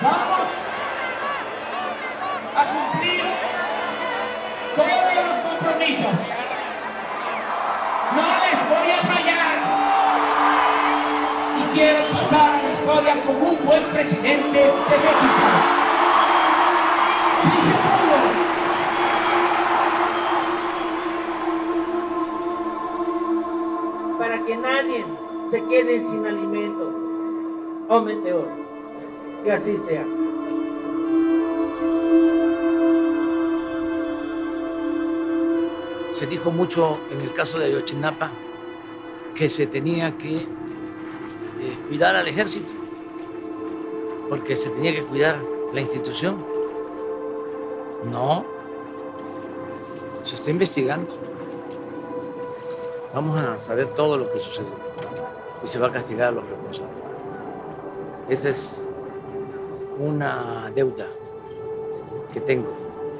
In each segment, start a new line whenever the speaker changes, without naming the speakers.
Vamos a cumplir todos los compromisos. No les voy a fallar. Y quiero pasar a la historia como un buen presidente de México. ¡Sí se pudo!
Para que nadie se quede sin alimento o meteor. Que así sea.
Se dijo mucho en el caso de Ayotzinapa que se tenía que cuidar al ejército, porque se tenía que cuidar la institución. No, se está investigando. Vamos a saber todo lo que sucedió y se va a castigar a los responsables. Esa es una deuda que tengo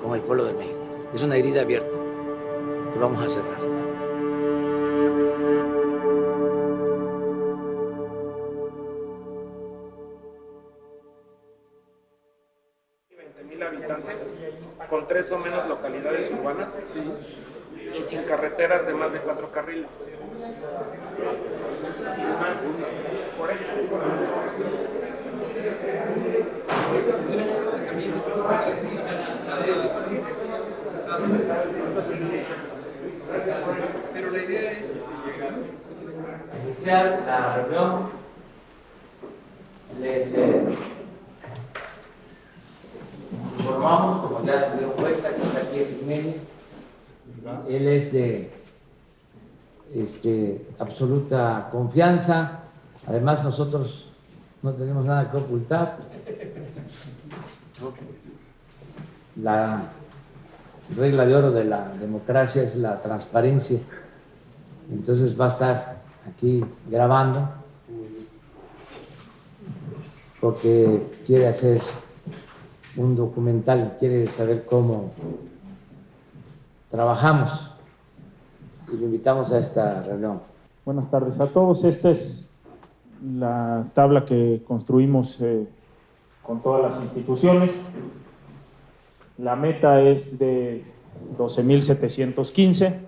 con el pueblo de México. Es una herida abierta que vamos a cerrar.
Habitantes, con 3 o menos localidades urbanas y sin carreteras de más de 4 carriles. Sin más, por eso.
Pero la idea es iniciar la reunión. Les informamos, como ya se dieron cuenta, que está aquí en medio. Él es de absoluta confianza. Además, nosotros no tenemos nada que ocultar. La regla de oro de la democracia es la transparencia. Entonces va a estar aquí grabando porque quiere hacer un documental, quiere saber cómo trabajamos y lo invitamos a esta reunión.
Buenas tardes a todos. Esta es la tabla que construimos con todas las instituciones. La meta es de 12,715.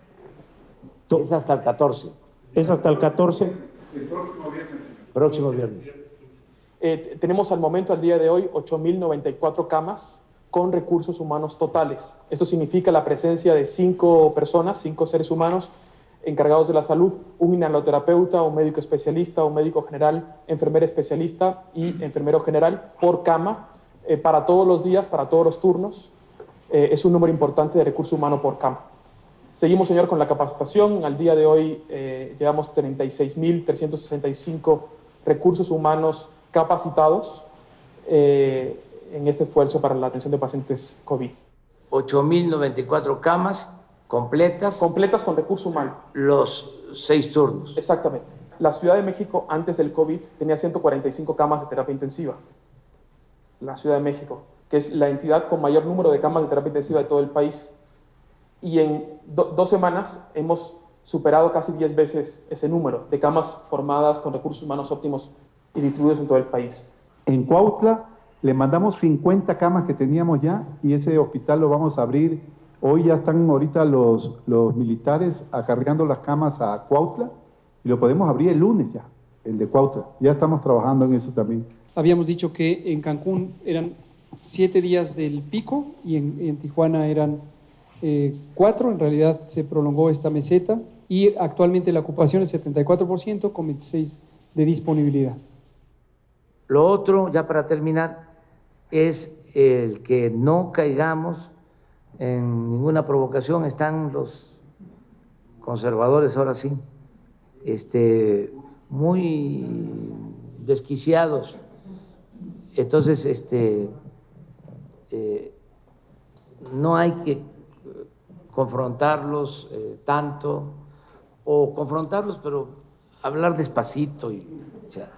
Es hasta el 14.
Es hasta el 14.
El próximo viernes.
Próximo viernes.
Tenemos al momento, al día de hoy, 8,094 camas con recursos humanos totales. Esto significa la presencia de 5 personas, 5 seres humanos encargados de la salud, un inhaloterapeuta, un médico especialista, un médico general, enfermera especialista y enfermero general por cama, para todos los días, para todos los turnos. Es un número importante de recurso humano por cama. Seguimos, señor, con la capacitación. Al día de hoy llevamos 36,365 recursos humanos capacitados en este esfuerzo para la atención de pacientes COVID.
8,094 camas completas.
Completas con recurso humano.
Los 6 turnos.
Exactamente. La Ciudad de México, antes del COVID, tenía 145 camas de terapia intensiva. La Ciudad de México, que es la entidad con mayor número de camas de terapia intensiva de todo el país. Y en 2 semanas hemos superado casi 10 veces ese número de camas formadas con recursos humanos óptimos y distribuidos en todo el país.
En Cuautla le mandamos 50 camas que teníamos ya y ese hospital lo vamos a abrir. Hoy ya están ahorita los militares acarreando las camas a Cuautla y lo podemos abrir el lunes ya, el de Cuautla. Ya estamos trabajando en eso también.
Habíamos dicho que en Cancún eran 7 días del pico y en Tijuana eran 4. En realidad se prolongó esta meseta y actualmente la ocupación es 74% con 26% de disponibilidad.
Lo otro, ya para terminar, es el que no caigamos en ninguna provocación. Están los conservadores ahora sí, muy desquiciados. Entonces, no hay que confrontarlos tanto, o confrontarlos pero hablar despacito y, o sea,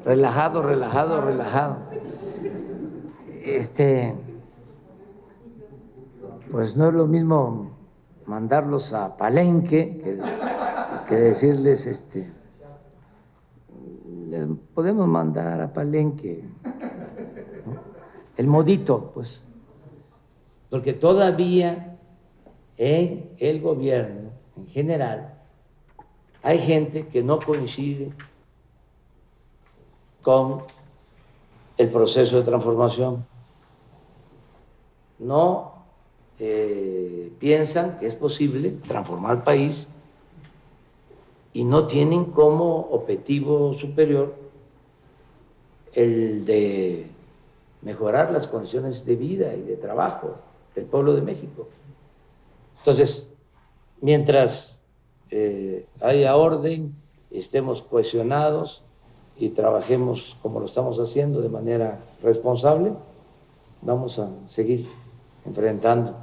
relajado, relajado, relajado. Pues no es lo mismo mandarlos a Palenque que decirles, les podemos mandar a Palenque, ¿no? El modito, pues, porque todavía en el gobierno en general hay gente que no coincide con el proceso de transformación. No piensan que es posible transformar el país y no tienen como objetivo superior el de mejorar las condiciones de vida y de trabajo del pueblo de México. Entonces, mientras haya orden, estemos cohesionados y trabajemos como lo estamos haciendo de manera responsable, vamos a seguir enfrentando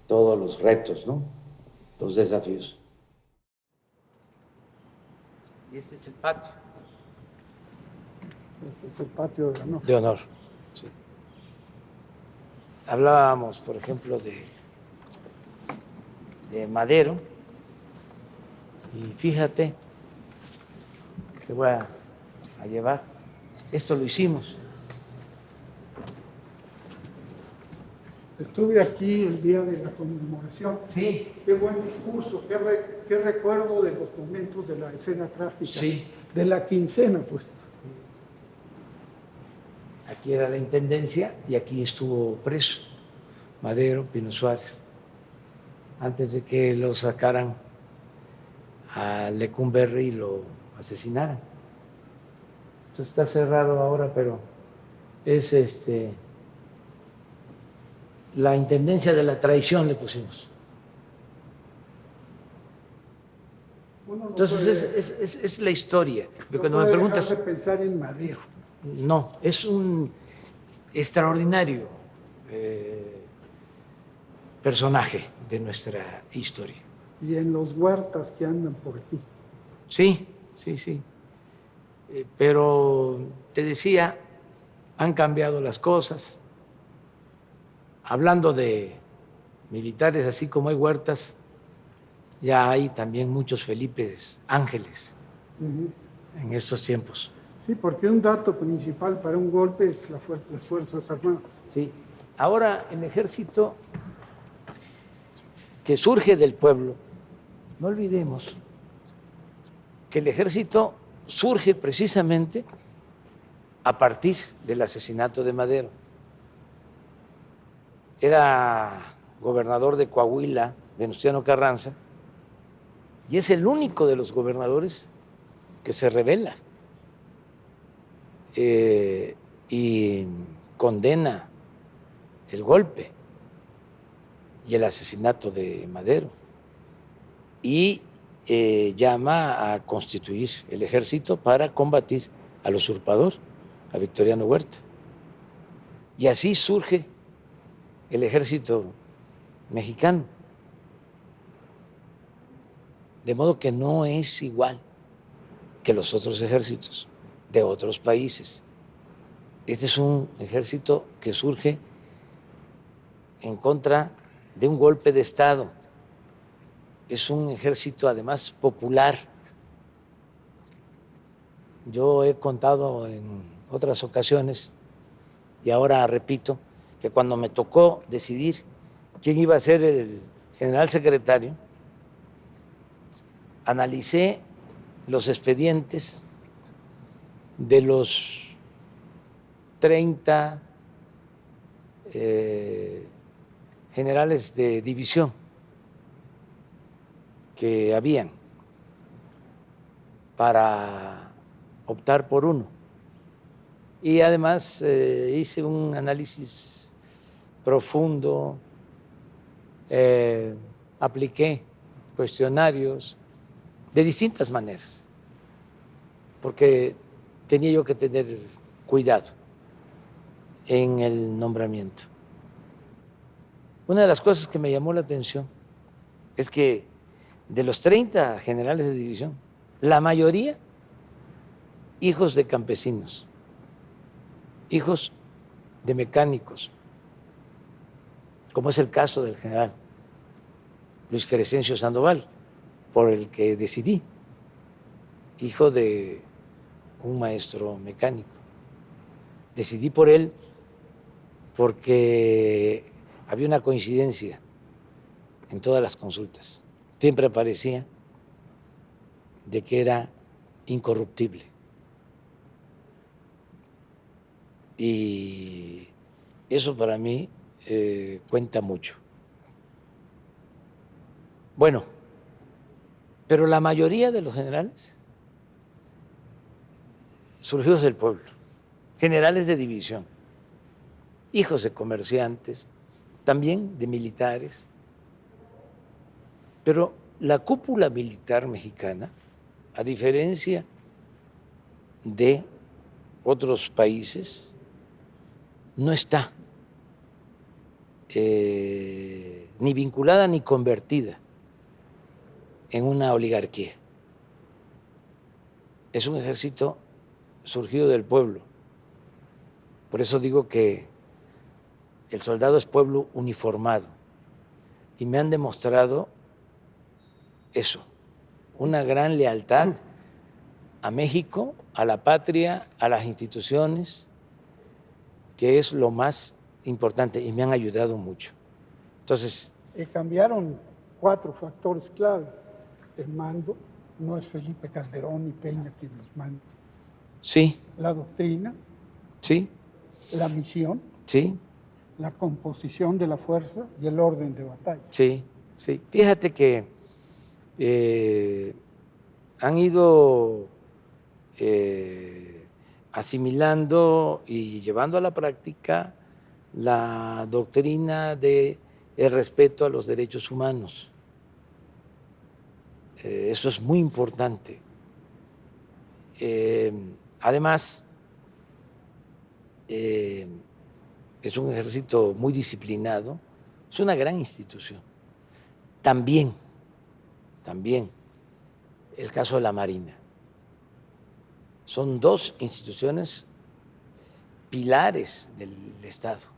todos los retos, ¿no? Los desafíos. Y este es el patio.
Este es el patio de honor.
De honor, sí. Hablábamos, por ejemplo, de Madero, y fíjate, te voy a llevar, esto lo hicimos.
Estuve aquí el día de la conmemoración.
Sí.
Qué buen discurso, qué recuerdo de los momentos de la escena trágica.
Sí.
De la quincena, pues.
Aquí era la intendencia y aquí estuvo preso Madero, Pino Suárez, antes de que lo sacaran a Lecumberri y lo asesinaran. Entonces está cerrado ahora, pero es la intendencia de la traición le pusimos. Entonces es la historia.
No
Cuando me
puede
preguntas,
dejar de pensar en Madero.
no, es un extraordinario personaje de nuestra historia.
Y en los huertas que andan por aquí.
Sí, sí, sí. Pero te decía, han cambiado las cosas. Hablando de militares, así como hay Huertas, ya hay también muchos Felipes Ángeles en estos tiempos.
Sí, porque un dato principal para un golpe es las Fuerzas Armadas.
Sí. Ahora el ejército que surge del pueblo, no olvidemos que el ejército surge precisamente a partir del asesinato de Madero. Era gobernador de Coahuila, Venustiano Carranza, y es el único de los gobernadores que se rebela y condena el golpe y el asesinato de Madero y llama a constituir el ejército para combatir al usurpador, a Victoriano Huerta. Y así surge el ejército mexicano. De modo que no es igual que los otros ejércitos de otros países. Este es un ejército que surge en contra de un golpe de Estado. Es un ejército además popular. Yo he contado en otras ocasiones y ahora repito que cuando me tocó decidir quién iba a ser el general secretario, analicé los expedientes de los 30 generales de división que habían para optar por uno. Y además hice un análisis profundo, apliqué cuestionarios de distintas maneras, porque tenía yo que tener cuidado en el nombramiento. Una de las cosas que me llamó la atención es que de los 30 generales de división, la mayoría hijos de campesinos, hijos de mecánicos, como es el caso del general Luis Crescencio Sandoval, por el que decidí, hijo de un maestro mecánico. Decidí por él porque había una coincidencia en todas las consultas. Siempre parecía de que era incorruptible. Y eso para mí cuenta mucho. Bueno, pero la mayoría de los generales surgidos del pueblo, generales de división, hijos de comerciantes, también de militares. Pero la cúpula militar mexicana, a diferencia de otros países, no está ni vinculada ni convertida en una oligarquía. Es un ejército surgido del pueblo. Por eso digo que el soldado es pueblo uniformado. Y me han demostrado eso, una gran lealtad a México, a la patria, a las instituciones, que es lo más importante, y me han ayudado mucho. Entonces,
cambiaron 4 factores clave. El mando, no es Felipe Calderón ni Peña quien los manda.
sí,
La doctrina,
sí,
la misión,
sí,
la composición de la fuerza y el orden de batalla.
sí, sí. Fíjate que han ido asimilando y llevando a la práctica la doctrina de el respeto a los derechos humanos. Eso es muy importante. Además, es un ejército muy disciplinado, es una gran institución. También el caso de la Marina. Son 2 instituciones pilares del Estado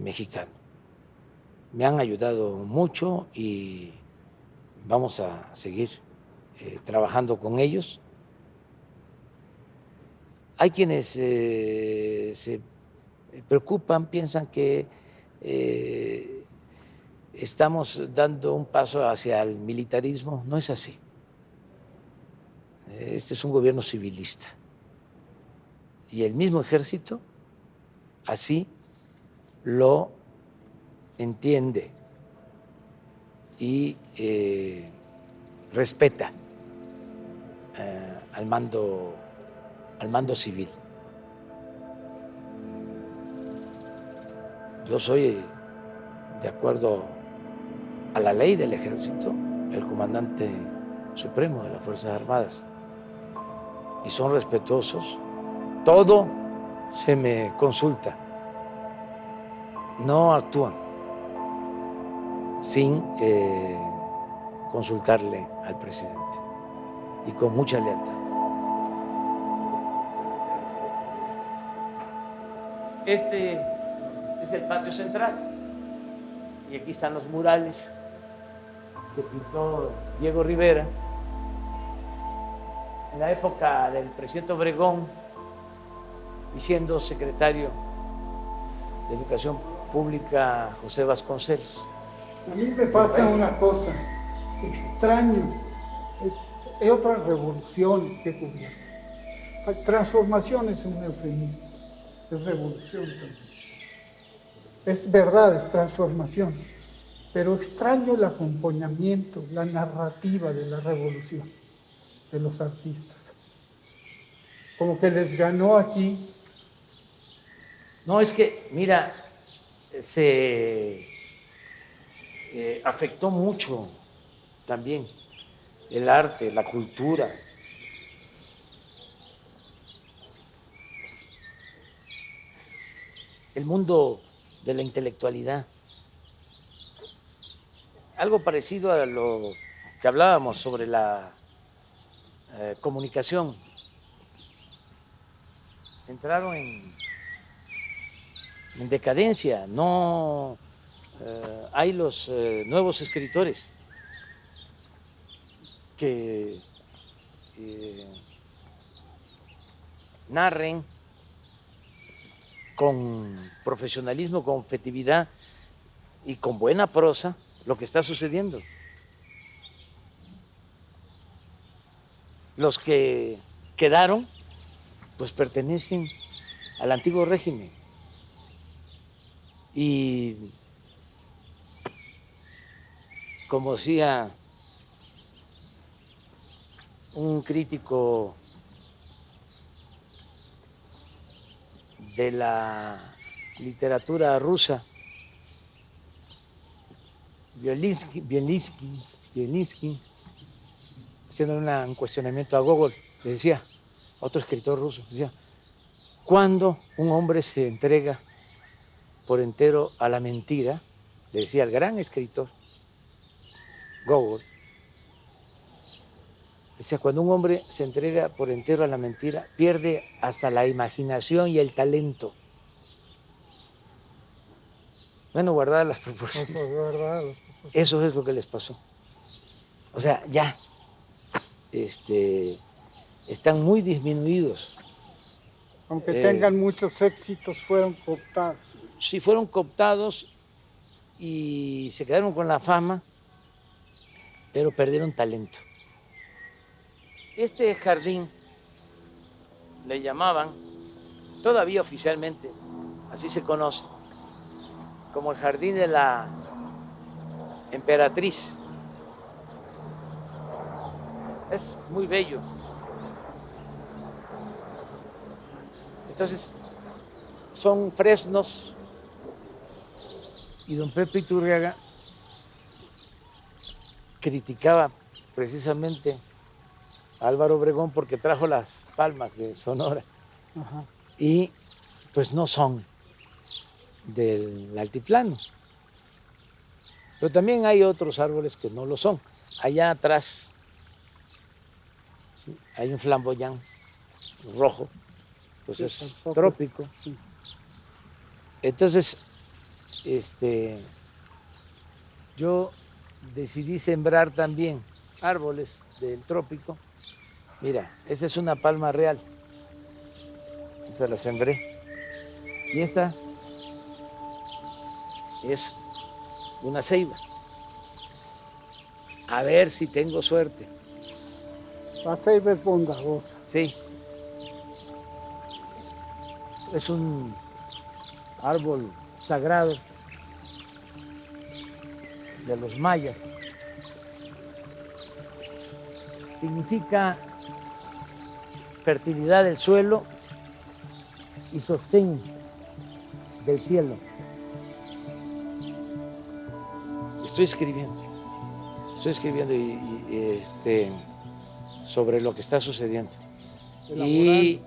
mexicano. Me han ayudado mucho y vamos a seguir trabajando con ellos. Hay quienes se preocupan, piensan que estamos dando un paso hacia el militarismo. No es así. Este es un gobierno civilista. Y el mismo ejército así lo entiende y respeta al mando civil. Yo soy, de acuerdo a la ley del ejército, el comandante supremo de las Fuerzas Armadas, y son respetuosos. Todo se me consulta. No actúan sin consultarle al presidente, y con mucha lealtad. Este es el patio central y aquí están los murales que pintó Diego Rivera en la época del presidente Obregón, y siendo secretario de Educación Pública José Vasconcelos.
A mí me pasa una cosa, extraño, hay otras revoluciones que cubierto. Transformación es un eufemismo, es revolución también. Es verdad, es transformación, pero extraño el acompañamiento, la narrativa de la revolución de los artistas. Como que les ganó aquí.
No, es que, mira, se afectó mucho también el arte, la cultura. El mundo de la intelectualidad. Algo parecido a lo que hablábamos sobre la comunicación. Entraron en decadencia, no hay los nuevos escritores que narren con profesionalismo, con objetividad y con buena prosa lo que está sucediendo. Los que quedaron, pues pertenecen al antiguo régimen. Y como decía un crítico de la literatura rusa, Bielinsky, haciendo un cuestionamiento a Gogol, le decía, otro escritor ruso, decía, ¿cuándo un hombre se entrega por entero a la mentira? Le decía al gran escritor Gogol, decía, cuando un hombre se entrega por entero a la mentira, pierde hasta la imaginación y el talento. Bueno, guardadas las proporciones. Eso es lo que les pasó. O sea, ya están muy disminuidos.
Aunque tengan muchos éxitos, fueron cooptados.
Sí, fueron cooptados y se quedaron con la fama, pero perdieron talento. Este jardín le llamaban, todavía oficialmente, así se conoce, como el jardín de la emperatriz. Es muy bello. Entonces, son fresnos y don Pepe Iturriaga criticaba precisamente a Álvaro Obregón porque trajo las palmas de Sonora.
Ajá.
Y pues no son del altiplano. Pero también hay otros árboles que no lo son. Allá atrás, ¿sí?, hay un flamboyán rojo, pues es trópico.
Sí.
Entonces, yo decidí sembrar también árboles del trópico. Mira, esa es una palma real. Esa la sembré. Y esta es una ceiba. A ver si tengo suerte.
La ceiba es bondadosa.
Sí. Es un árbol sagrado de los mayas. Significa fertilidad del suelo y sostén del cielo. Estoy escribiendo sobre lo que está sucediendo. Y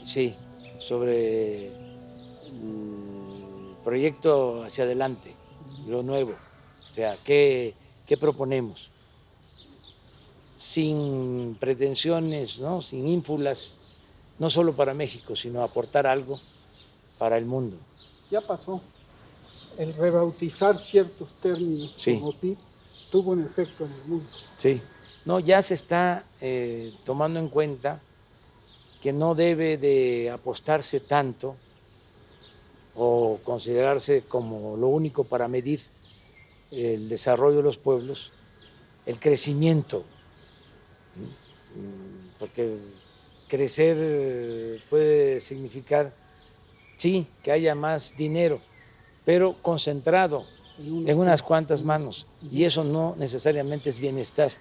sí, sobre el proyecto hacia adelante, lo nuevo. O sea, ¿qué proponemos? Sin pretensiones, ¿no?, sin ínfulas, no solo para México, sino aportar algo para el mundo.
Ya pasó. El rebautizar ciertos términos
Sí.
como PIB tuvo un efecto en el mundo.
Sí, no, ya se está tomando en cuenta que no debe de apostarse tanto o considerarse como lo único para medir el desarrollo de los pueblos, el crecimiento, porque crecer puede significar, sí, que haya más dinero, pero concentrado en unas cuantas manos, y eso no necesariamente es bienestar.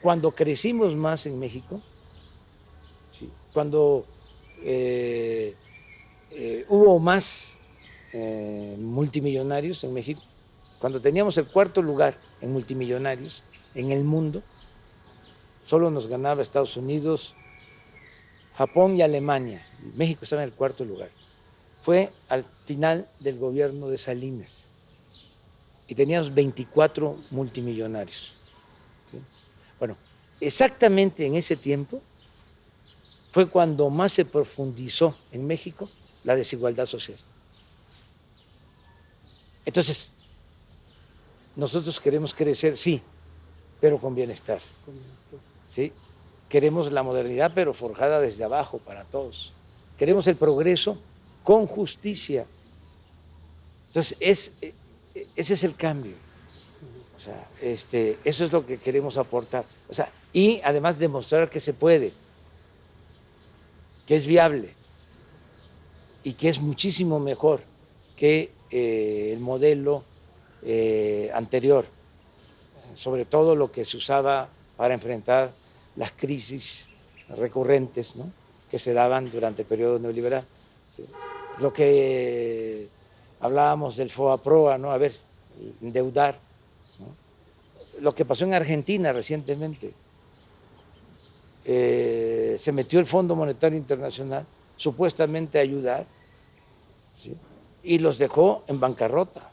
Cuando crecimos más en México, ¿sí?, cuando hubo más multimillonarios en México, cuando teníamos el cuarto lugar en multimillonarios en el mundo, solo nos ganaba Estados Unidos, Japón y Alemania. México estaba en el cuarto lugar. fue al final del gobierno de Salinas y teníamos 24 multimillonarios. ¿Sí? Bueno, exactamente en ese tiempo fue cuando más se profundizó en México la desigualdad social. Entonces, nosotros queremos crecer, sí, pero con bienestar. ¿Sí? Queremos la modernidad, pero forjada desde abajo para todos. Queremos el progreso con justicia. Entonces, ese es el cambio. O sea, eso es lo que queremos aportar. O sea, y además demostrar que se puede, que es viable y que es muchísimo mejor que el modelo anterior, sobre todo lo que se usaba para enfrentar las crisis recurrentes, ¿no?, que se daban durante el periodo neoliberal. ¿Sí? Lo que hablábamos del FOA-PROA, ¿no? A ver, endeudar, ¿no? Lo que pasó en Argentina recientemente. Se metió el Fondo Monetario Internacional supuestamente a ayudar, ¿sí?, y los dejó en bancarrota,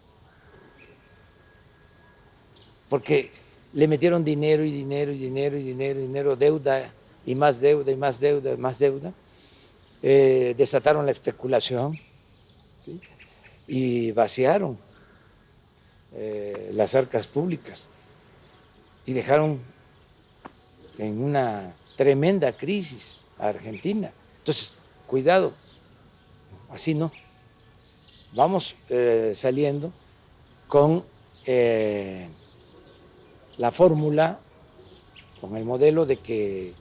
porque le metieron dinero y dinero y dinero y dinero y dinero, deuda y más deuda y más deuda y más deuda, desataron la especulación, ¿sí?, y vaciaron las arcas públicas y dejaron en una tremenda crisis a Argentina. Entonces, cuidado, así no. Vamos saliendo con la fórmula, con el modelo de que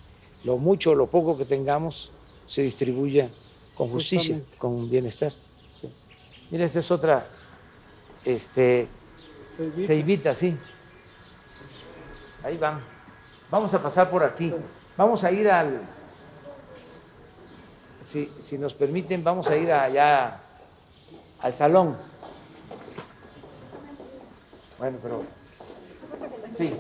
lo mucho o lo poco que tengamos se distribuya con justicia, con bienestar. Sí. Mira, esta es otra ceibita, sí. Ahí van. Vamos a pasar por aquí. Vamos a ir si nos permiten, vamos a ir allá al salón. Bueno, pero sí.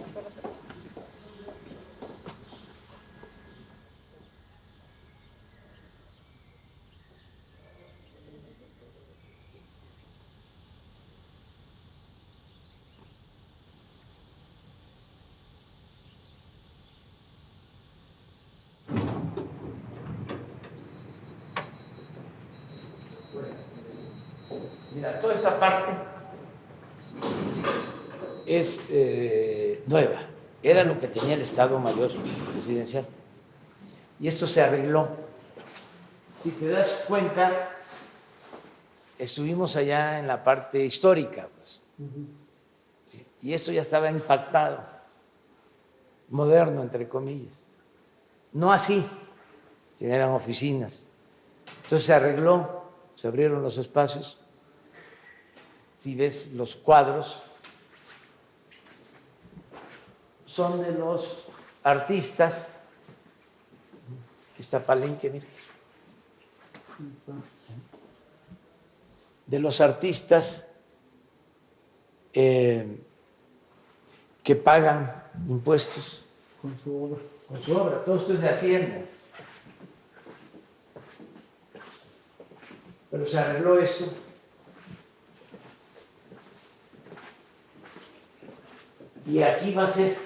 Mira, toda esta parte es nueva, era lo que tenía el Estado Mayor Presidencial y esto se arregló. Si te das cuenta, estuvimos allá en la parte histórica, pues, ¿sí?, y esto ya estaba impactado, moderno, entre comillas, no así, eran oficinas. Entonces se arregló, se abrieron los espacios. Si ves los cuadros, son de los artistas. Aquí está Palenque, mira. De los artistas que pagan impuestos
Con su obra.
con su obra. Todo esto es de Hacienda. Pero se arregló esto. Y aquí va a ser,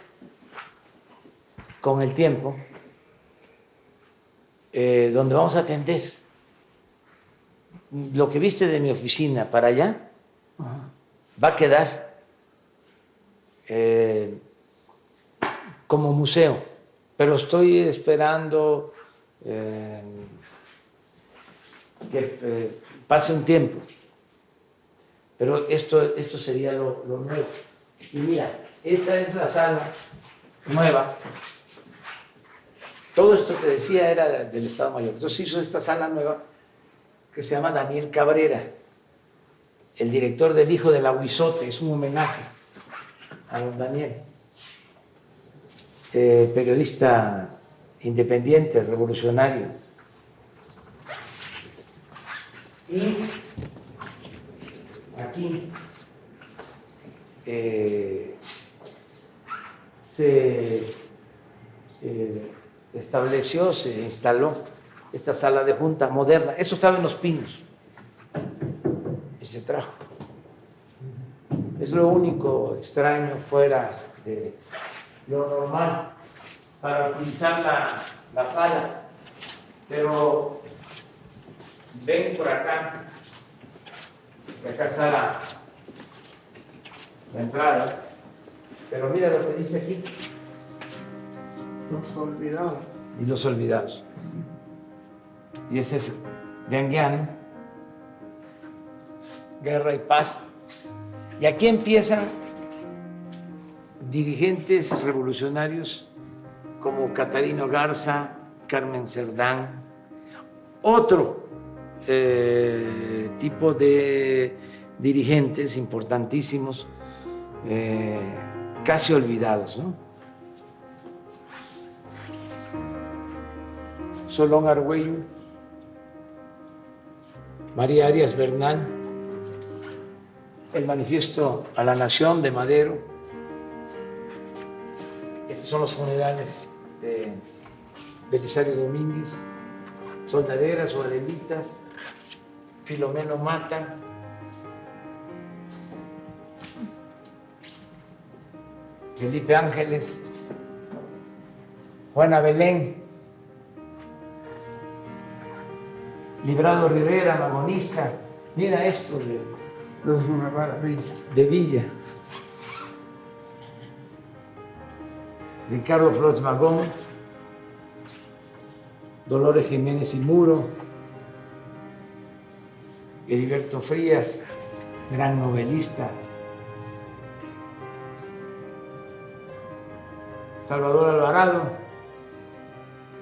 con el tiempo, donde vamos a atender. Lo que viste de mi oficina para allá va a quedar como museo, pero estoy esperando que pase un tiempo. Pero esto sería lo nuevo. Y mira, esta es la sala nueva. Todo esto que decía era del Estado Mayor. Entonces hizo esta sala nueva que se llama Daniel Cabrera, el director del Hijo del Aguizote. Es un homenaje a don Daniel, periodista independiente, revolucionario. Y aquí se estableció, se instaló esta sala de junta moderna. Eso estaba en Los Pinos. se trajo. Es lo único extraño fuera de lo normal para utilizar la sala. Pero ven por acá, que acá está la entrada. Pero mira lo que dice aquí.
Los olvidados.
Y los olvidados. Y ese es de Anguiano, Guerra y Paz. Y aquí empiezan dirigentes revolucionarios como Catarino Garza, Carmen Cerdán, otro tipo de dirigentes importantísimos, casi olvidados, ¿no? Solón Argüello, María Arias Bernal, el Manifiesto a la Nación de Madero. Estos son los funerales de Belisario Domínguez, Soldaderas o Adelitas, Filomeno Mata, Felipe Ángeles, Juana Belén, Librado Rivera, magonista. Mira esto
Es una maravilla.
de Villa. Ricardo Flores Magón, Dolores Jiménez y Muro, Heriberto Frías, gran novelista, Salvador Alvarado,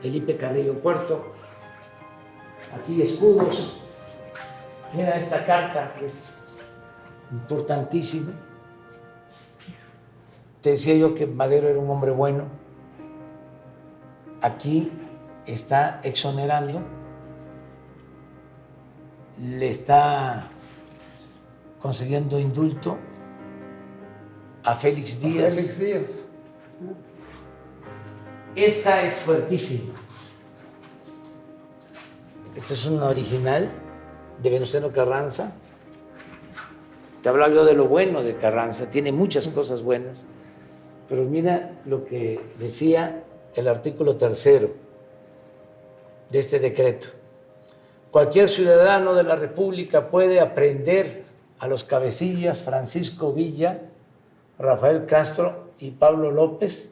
Felipe Carrillo Puerto, aquí escudos. Mira esta carta que es importantísima. Te decía yo que Madero era un hombre bueno. Aquí está exonerando, le está concediendo indulto a Félix Díaz.
Félix Díaz.
Esta es fuertísima. Esta es una original de Venustiano Carranza. Te hablaba yo de lo bueno de Carranza, tiene muchas cosas buenas, pero mira lo que decía el artículo 3 de este decreto. Cualquier ciudadano de la República puede aprehender a los cabecillas Francisco Villa, Rafael Castro y Pablo López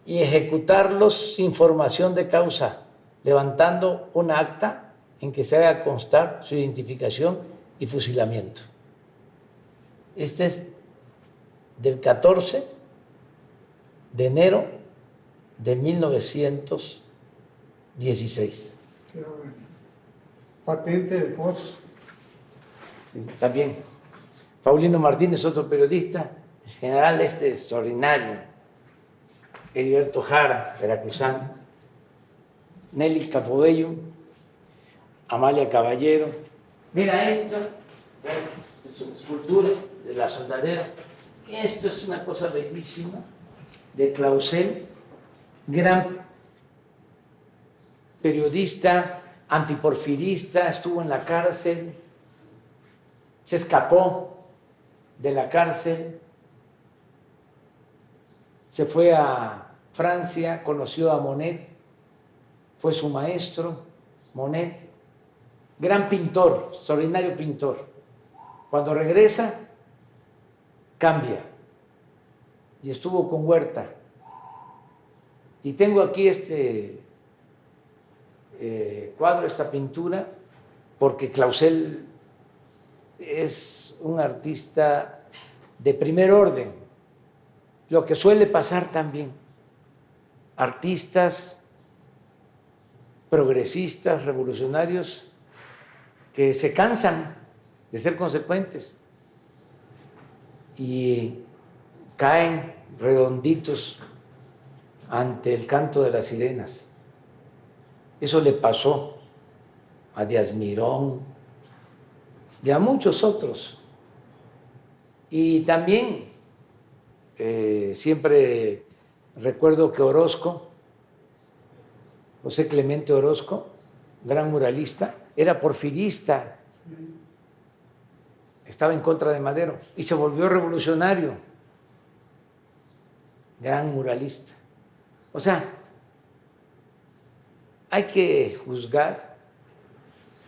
y ejecutarlos sin formación de causa, levantando un acta en que se haga constar su identificación y fusilamiento. Este es del 14 de enero de 1916.
Qué bueno. Patente de Pozo.
Sí, también. Paulino Martínez, otro periodista, el general extraordinario, Heriberto Jara, veracruzano, Nelly Capobello, Amalia Caballero. Mira esto, es una escultura de la soldadera. Esto es una cosa bellísima de Clausel, gran periodista, antiporfirista, estuvo en la cárcel, se escapó de la cárcel, se fue a Francia, conoció a Monet, fue su maestro, Monet, gran pintor, extraordinario pintor. Cuando regresa, cambia y estuvo con Huerta. Y tengo aquí este cuadro, esta pintura, porque Clausel es un artista de primer orden, lo que suele pasar también. Artistas progresistas, revolucionarios, que se cansan de ser consecuentes y caen redonditos ante el canto de las sirenas. Eso le pasó a Díaz Mirón y a muchos otros. Y también siempre recuerdo que Orozco, José Clemente Orozco, gran muralista, era porfirista. estaba en contra de Madero y se volvió revolucionario, gran muralista. O sea, hay que juzgar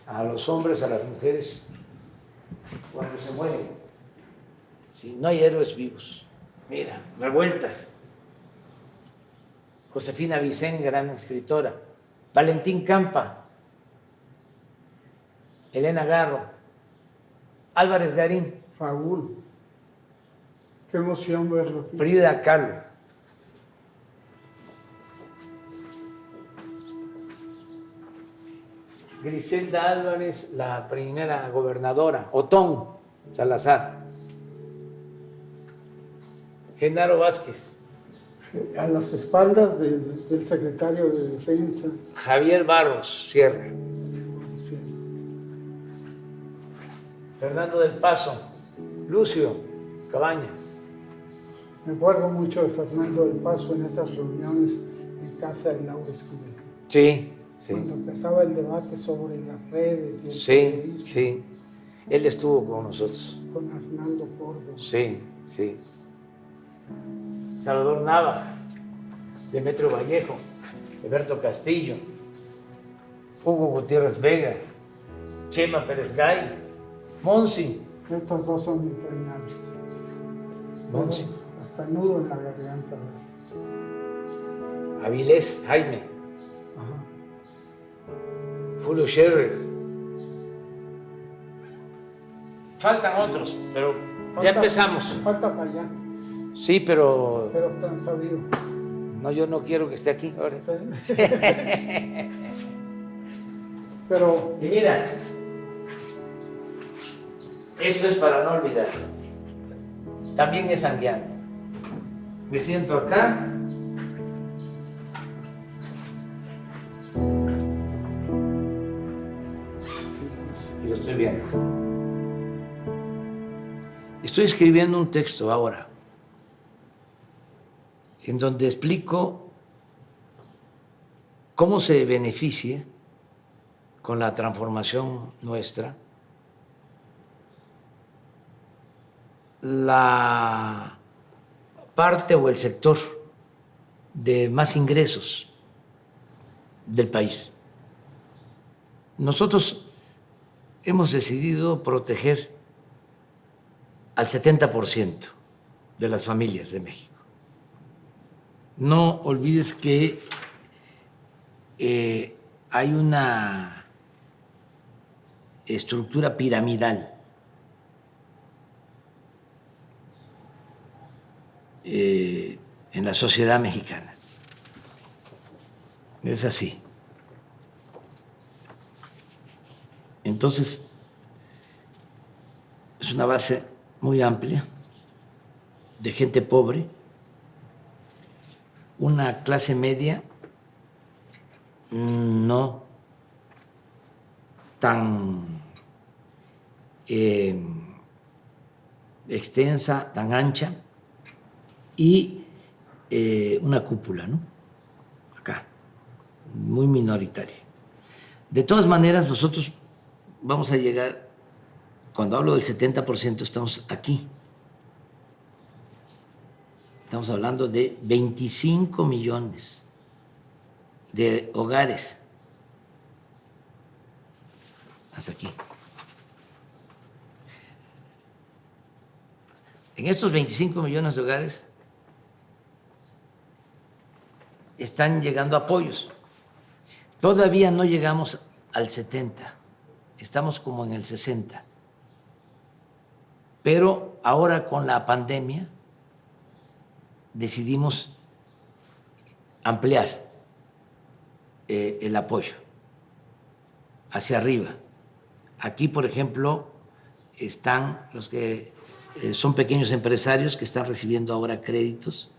a los hombres, a las mujeres, cuando se mueren. Si no hay héroes vivos. Mira, revueltas. Josefina Vicén, gran escritora. Valentín Campa. Elena Garro. Álvarez Garín.
Raúl, qué emoción verlo aquí.
Frida Kahlo. Griselda Álvarez, la primera gobernadora. Otón Salazar. Genaro Vázquez.
A las espaldas del secretario de Defensa.
Javier Barros Sierra.
Sí.
Fernando del Paso. Lucio Cabañas.
Me acuerdo mucho de Fernando del Paso en esas reuniones en casa de Laura Escobedo.
Sí, sí.
Cuando empezaba el debate sobre las redes y el
Sí,
periodismo,
sí. Él estuvo con nosotros.
con Arnaldo Córdoba.
Sí, sí. Salvador Nava, Demetrio Vallejo, Alberto Castillo, Hugo Gutiérrez Vega, Chema Pérez Gay, Monsi.
Estos dos son entrañables.
Monsi.
Hasta nudo en la garganta.
Avilés Jaime,
Ajá.
Julio Scherer. Faltan otros, pero ya empezamos.
Falta para allá,
Sí, pero
pero está vivo.
no, yo no quiero que esté aquí ahora.
¿Sí? Pero
Y mira, esto es para no olvidar. También es sanguiano. Me siento acá. Y lo estoy viendo. Estoy escribiendo un texto ahora en donde explico cómo se beneficia con la transformación nuestra la parte o el sector de más ingresos del país. Nosotros hemos decidido proteger al 70% de las familias de México. No olvides que hay una estructura piramidal en la sociedad mexicana. Es así. Entonces, es una base muy amplia de gente pobre, una clase media no tan extensa, tan ancha, y una cúpula, ¿no? Acá, muy minoritaria. De todas maneras, nosotros vamos a llegar, cuando hablo del 70%, estamos aquí. Estamos hablando de 25 millones de hogares. Hasta aquí. En estos 25 millones de hogares están llegando apoyos. Todavía no llegamos al 70, estamos como en el 60. Pero ahora con la pandemia decidimos ampliar el apoyo hacia arriba. Aquí, por ejemplo, están los que son pequeños empresarios que están recibiendo ahora créditos,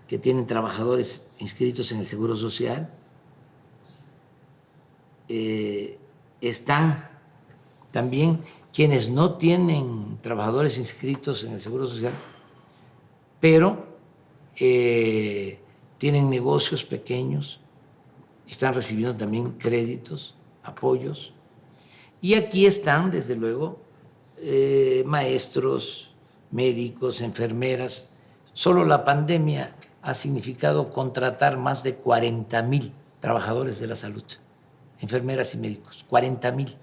que tienen trabajadores inscritos en el Seguro Social. Están también quienes no tienen trabajadores inscritos en el Seguro Social, pero tienen negocios pequeños, están recibiendo también créditos, apoyos. Y aquí están, desde luego, maestros, médicos, enfermeras. Solo la pandemia ha significado contratar más de 40,000 trabajadores de la salud, enfermeras y médicos, 40,000.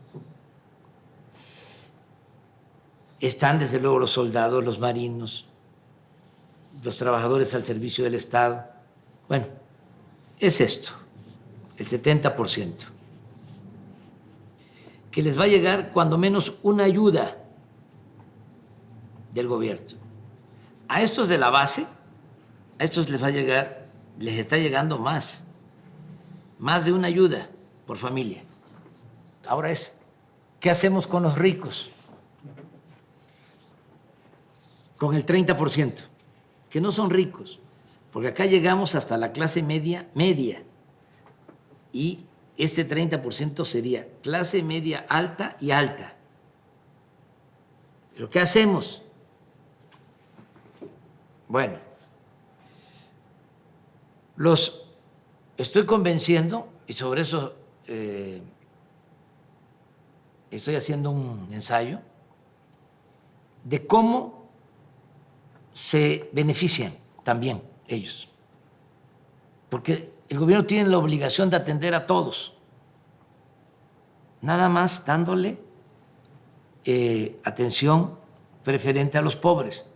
Están desde luego los soldados, los marinos, los trabajadores al servicio del Estado. Bueno, es esto, el 70%, que les va a llegar cuando menos una ayuda del gobierno. A estos de la base, a estos les va a llegar, les está llegando más de una ayuda por familia. Ahora es, ¿qué hacemos con los ricos? Con el 30%, que no son ricos, porque acá llegamos hasta la clase media, y este 30% sería clase media alta y alta. ¿Pero qué hacemos? Bueno, los estoy convenciendo, y sobre eso estoy haciendo un ensayo, de cómo se benefician también ellos. Porque el gobierno tiene la obligación de atender a todos, nada más dándole atención preferente a los pobres.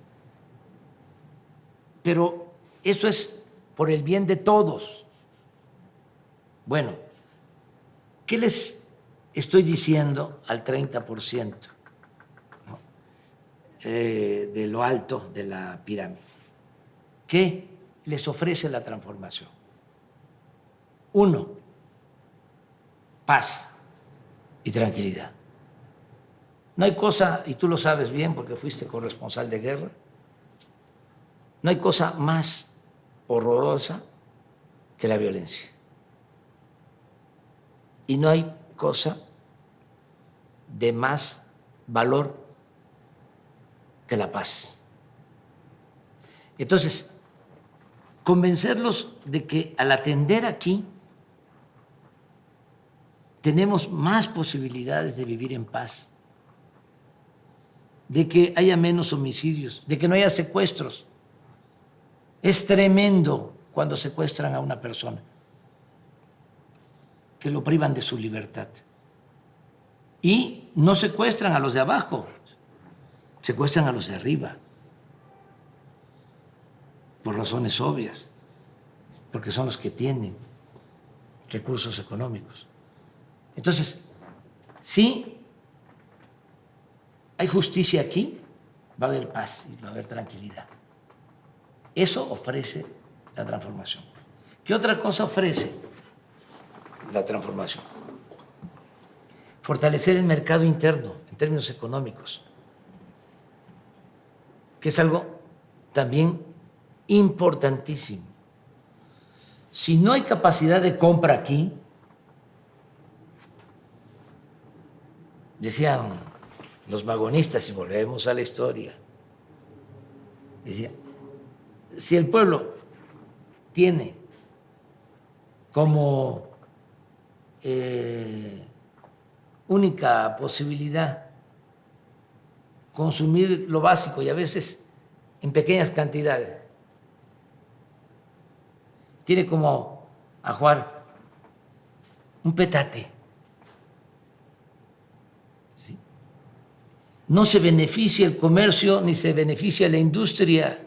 Pero eso es por el bien de todos. Bueno, ¿qué les estoy diciendo al 30%? De lo alto de la pirámide? ¿Qué les ofrece la transformación? 1, paz y tranquilidad. No hay cosa, y tú lo sabes bien porque fuiste corresponsal de guerra, no hay cosa más horrorosa que la violencia. Y no hay cosa de más valor que la paz. Entonces, convencerlos de que al atender aquí tenemos más posibilidades de vivir en paz, de que haya menos homicidios, de que no haya secuestros. Es tremendo cuando secuestran a una persona, que lo privan de su libertad. Y no secuestran a los de abajo, secuestran a los de arriba, por razones obvias, porque son los que tienen recursos económicos. Entonces, si hay justicia aquí, va a haber paz y va a haber tranquilidad. Eso ofrece la transformación. ¿Qué otra cosa ofrece la transformación? Fortalecer el mercado interno en términos económicos, que es algo también importantísimo. Si no hay capacidad de compra aquí, decían los vagonistas, y volvemos a la historia, decían, si el pueblo tiene como única posibilidad consumir lo básico y a veces en pequeñas cantidades, tiene como ajuar un petate, ¿sí? No se beneficia el comercio ni se beneficia la industria.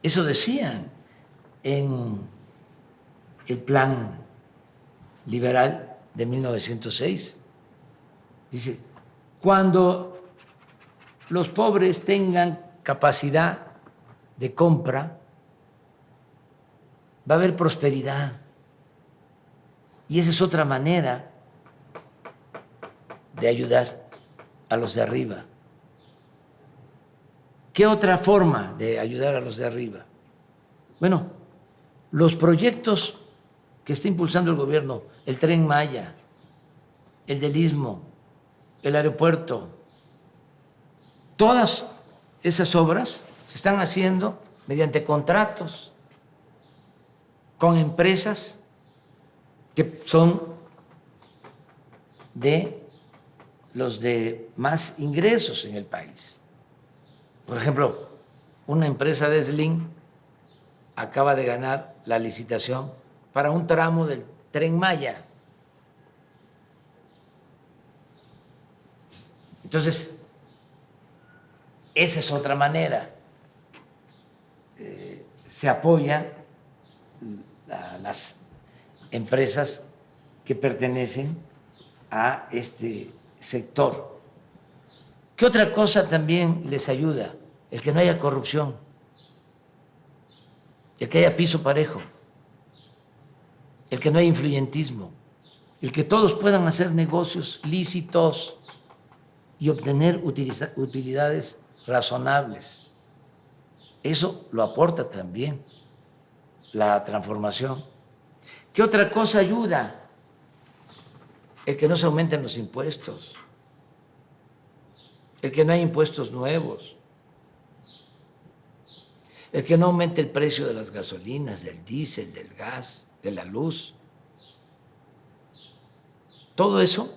Eso decían en el plan liberal de 1906. Dice, cuando los pobres tengan capacidad de compra, va a haber prosperidad. Y esa es otra manera de ayudar a los de arriba. ¿Qué otra forma de ayudar a los de arriba? Bueno, los proyectos que está impulsando el gobierno, el Tren Maya, el del Istmo, el aeropuerto, todas esas obras se están haciendo mediante contratos con empresas que son de los de más ingresos en el país. Por ejemplo, una empresa de Slim acaba de ganar la licitación para un tramo del Tren Maya. Entonces, esa es otra manera. Se apoya a las empresas que pertenecen a este sector. ¿Qué otra cosa también les ayuda? El que no haya corrupción, el que haya piso parejo, el que no haya influyentismo, el que todos puedan hacer negocios lícitos y obtener utilidades razonables. Eso lo aporta también la transformación. ¿Qué otra cosa ayuda? El que no se aumenten los impuestos, el que no haya impuestos nuevos, el que no aumente el precio de las gasolinas, del diésel, del gas, de la luz. Todo eso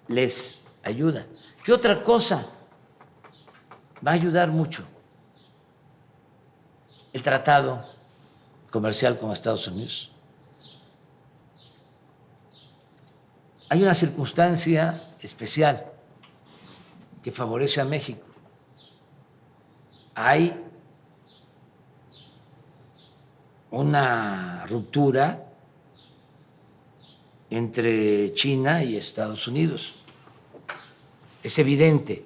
les ayuda. ¿Qué otra cosa va a ayudar mucho? El tratado comercial con Estados Unidos. Hay una circunstancia especial que favorece a México. Hay una ruptura entre China y Estados Unidos. Es evidente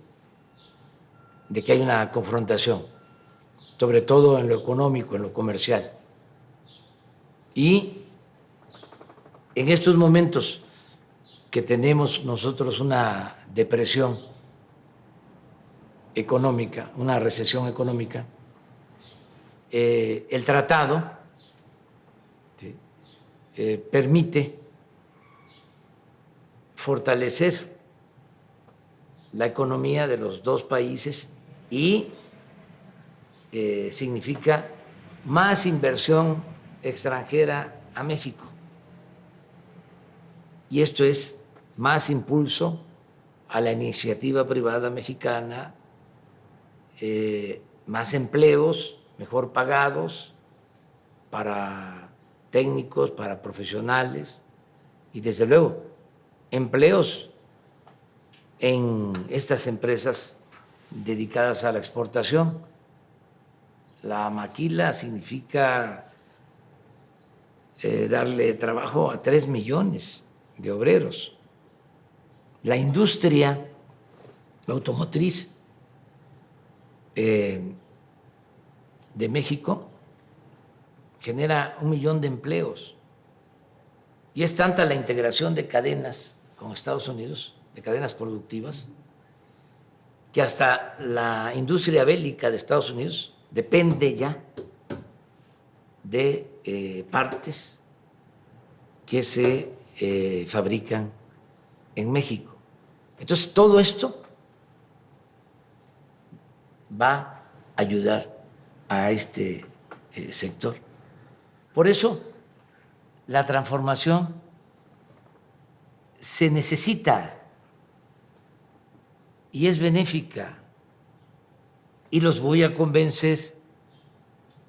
de que hay una confrontación, sobre todo en lo económico, en lo comercial. Y en estos momentos que tenemos nosotros una depresión económica, una recesión económica, el tratado permite fortalecer la economía de los dos países y significa más inversión extranjera a México. Y esto es más impulso a la iniciativa privada mexicana, más empleos mejor pagados para técnicos, para profesionales y desde luego empleos en estas empresas dedicadas a la exportación. La maquila significa darle trabajo a 3 millones de obreros. La industria automotriz de México genera 1 millón de empleos y es tanta la integración de cadenas con Estados Unidos, de cadenas productivas, que hasta la industria bélica de Estados Unidos depende ya de partes que se fabrican en México. Entonces, todo esto va a ayudar a este sector. Por eso, la transformación se necesita y es benéfica, y los voy a convencer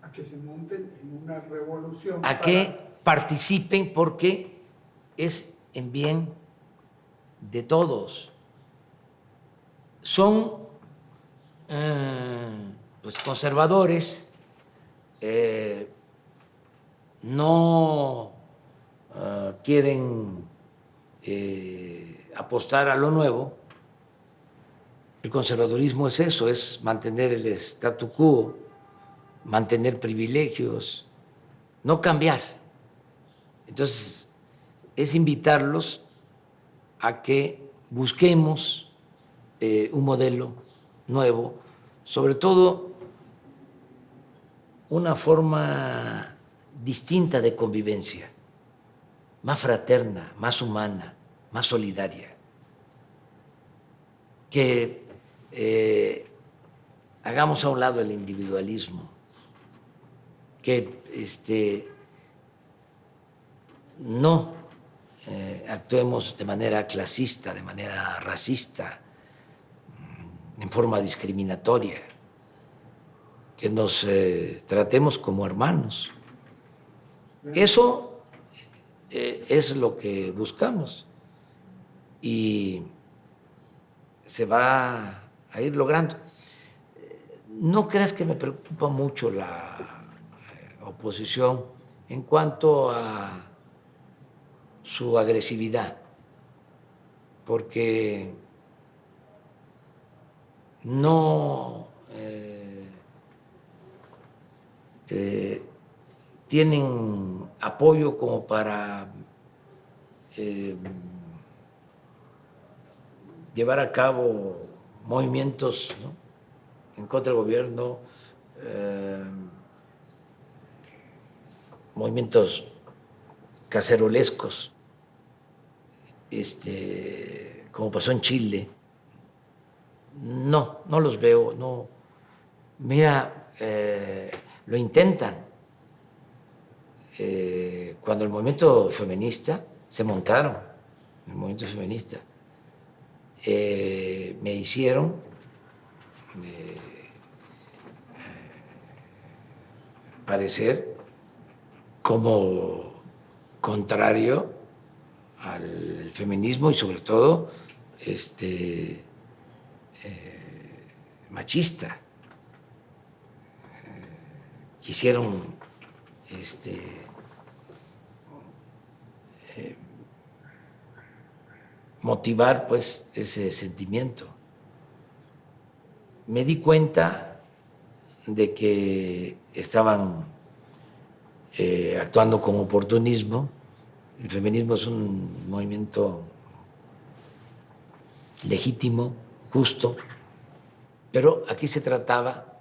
a que se monten en una revolución,
a que participen, porque es en bien de todos. Son pues conservadores, no quieren apostar a lo nuevo. El conservadurismo es eso, es mantener el statu quo, mantener privilegios, no cambiar. Entonces, es invitarlos a que busquemos un modelo nuevo, sobre todo una forma distinta de convivencia, más fraterna, más humana, más solidaria, que hagamos a un lado el individualismo, que no actuemos de manera clasista, de manera racista, en forma discriminatoria, que nos tratemos como hermanos. Eso es lo que buscamos y se va a ir logrando. No creas que me preocupa mucho la oposición en cuanto a su agresividad, porque no tienen apoyo como para llevar a cabo movimientos, ¿no?, en contra del gobierno, movimientos cacerolescos, como pasó en Chile. No los veo, no. Mira, lo intentan. Cuando el movimiento feminista se montaron, el movimiento feminista, me hicieron parecer como contrario al feminismo y sobre todo machista. Quisieron motivar pues ese sentimiento. Me di cuenta de que estaban actuando con oportunismo. El feminismo es un movimiento legítimo, justo, pero aquí se trataba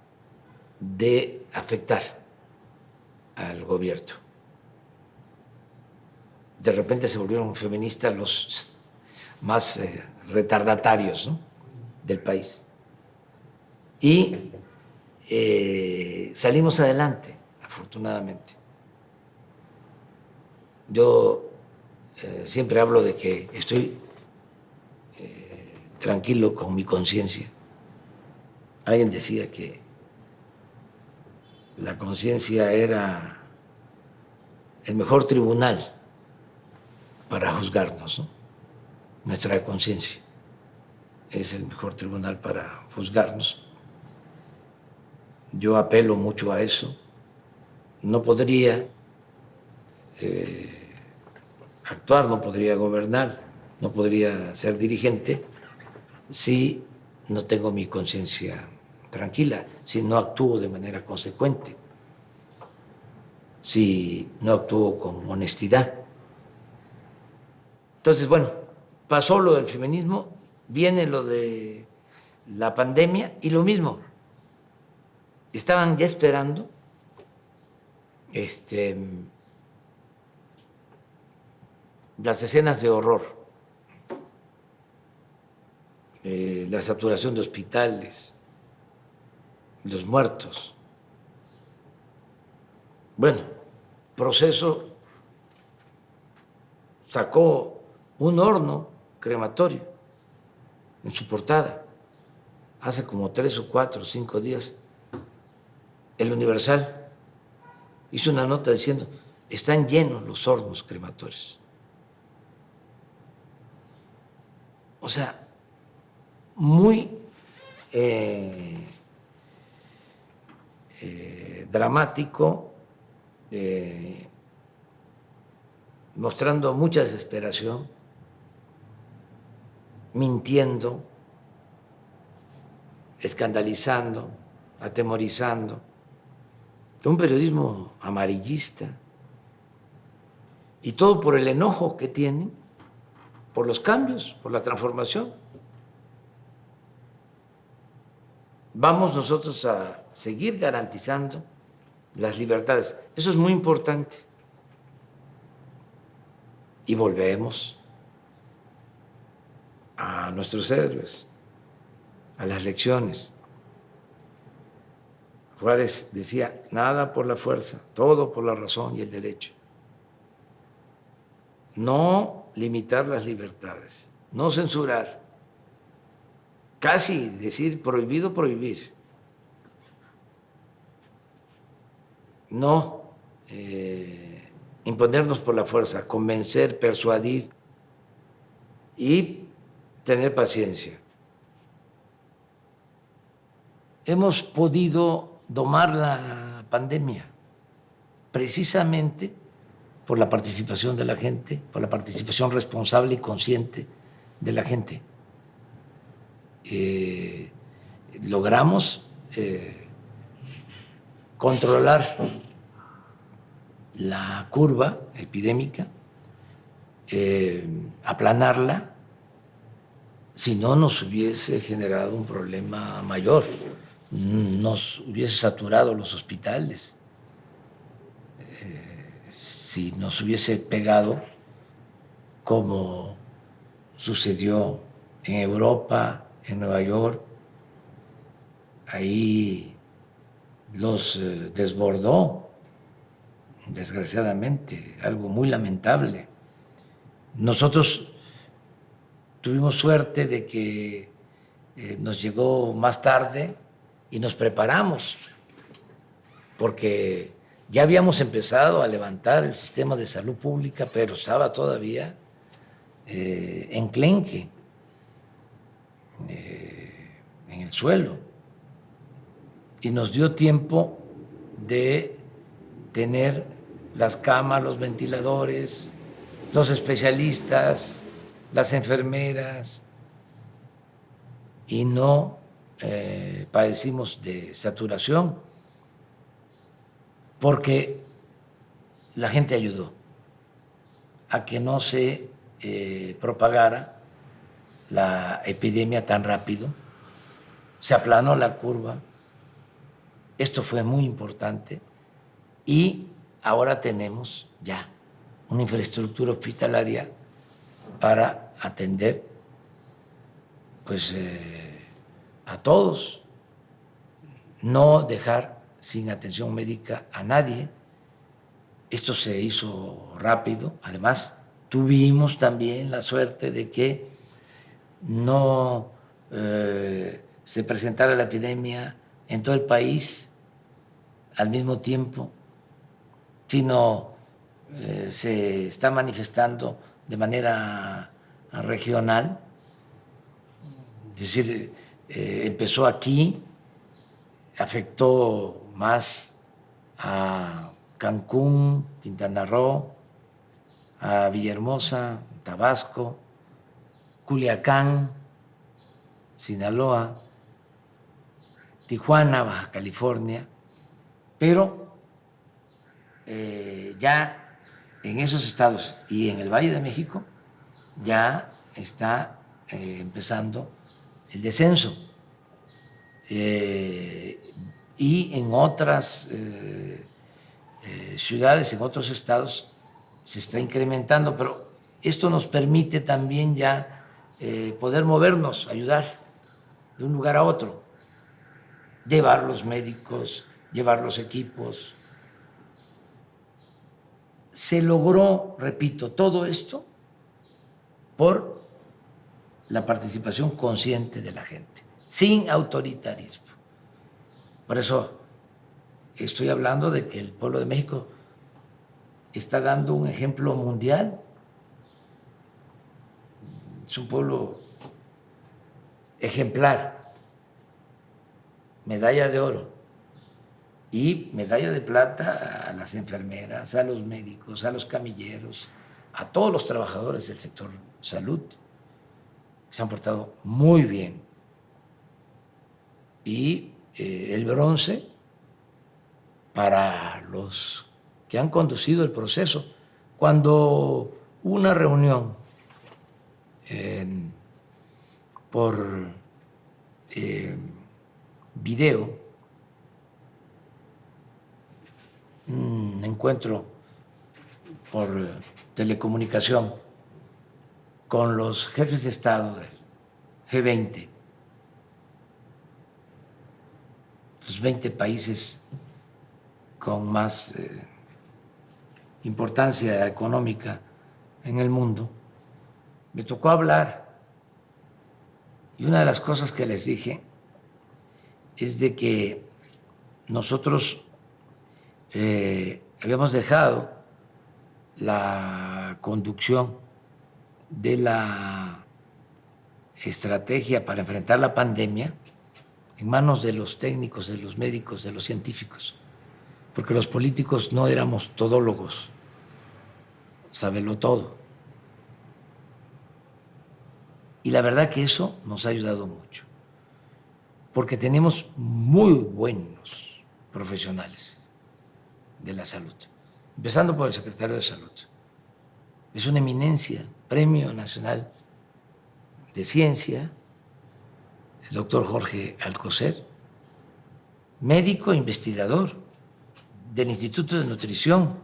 de afectar al gobierno. De repente se volvieron feministas los más retardatarios, ¿no?, del país. Y salimos adelante, afortunadamente. Yo siempre hablo de que estoy tranquilo con mi conciencia. Alguien decía que la conciencia era el mejor tribunal para juzgarnos, ¿no? Nuestra conciencia es el mejor tribunal para juzgarnos. Yo apelo mucho a eso. No podría actuar, no podría gobernar, no podría ser dirigente si no tengo mi conciencia tranquila, si no actúo de manera consecuente, si no actúo con honestidad. Entonces, bueno, pasó lo del feminismo, viene lo de la pandemia y lo mismo. Estaban ya esperando las escenas de horror, la saturación de hospitales, los muertos. Bueno, Proceso sacó un horno crematorio en su portada hace como 3 o 4 o 5 días. El Universal hizo una nota diciendo: están llenos los hornos crematorios. O sea, muy dramático, mostrando mucha desesperación, mintiendo, escandalizando, atemorizando. Un periodismo amarillista, y todo por el enojo que tienen por los cambios, por la transformación. Vamos nosotros a seguir garantizando las libertades. Eso es muy importante. Y volvemos a nuestros héroes, a las lecciones. Juárez decía: nada por la fuerza, todo por la razón y el derecho. No limitar las libertades, no censurar, casi decir prohibido prohibir, no imponernos por la fuerza, convencer, persuadir y tener paciencia. Hemos podido domar la pandemia precisamente por la participación de la gente, por la participación responsable y consciente de la gente. Logramos controlar la curva epidémica, aplanarla, si no nos hubiese generado un problema mayor, nos hubiese saturado los hospitales, si nos hubiese pegado como sucedió en Europa, en Nueva York, ahí los desbordó, desgraciadamente, algo muy lamentable. Nosotros tuvimos suerte de que nos llegó más tarde y nos preparamos, porque ya habíamos empezado a levantar el sistema de salud pública, pero estaba todavía enclenque, en el suelo. Y nos dio tiempo de tener las camas, los ventiladores, los especialistas, las enfermeras, y no padecimos de saturación, porque la gente ayudó a que no se propagara la epidemia tan rápido, se aplanó la curva. Esto fue muy importante y ahora tenemos ya una infraestructura hospitalaria para atender pues, a todos, no dejar sin atención médica a nadie. Esto se hizo rápido. Además, tuvimos también la suerte de que no se presentara la epidemia en todo el país al mismo tiempo, sino se está manifestando de manera regional. Es decir, empezó aquí, afectó más a Cancún, Quintana Roo, a Villahermosa, Tabasco, Culiacán, Sinaloa, Tijuana, Baja California, pero ya en esos estados y en el Valle de México ya está empezando el descenso. Y en otras ciudades, en otros estados, se está incrementando, pero esto nos permite también ya poder movernos, ayudar de un lugar a otro, llevar los médicos, llevar los equipos. Se logró, repito, todo esto por la participación consciente de la gente, sin autoritarismo. Por eso estoy hablando de que el pueblo de México está dando un ejemplo mundial. Es un pueblo ejemplar, medalla de oro y medalla de plata a las enfermeras, a los médicos, a los camilleros, a todos los trabajadores del sector salud, que se han portado muy bien. Y el bronce para los que han conducido el proceso. Cuando hubo una reunión por video, un encuentro por telecomunicación con los jefes de Estado del G20, los 20 países con más importancia económica en el mundo, me tocó hablar y una de las cosas que les dije es de que nosotros habíamos dejado la conducción de la estrategia para enfrentar la pandemia en manos de los técnicos, de los médicos, de los científicos, porque los políticos no éramos todólogos, sabelo todo. Y la verdad que eso nos ha ayudado mucho, porque tenemos muy buenos profesionales de la salud, empezando por el secretario de Salud. Es una eminencia, Premio Nacional de Ciencia, el doctor Jorge Alcocer, médico e investigador del Instituto de Nutrición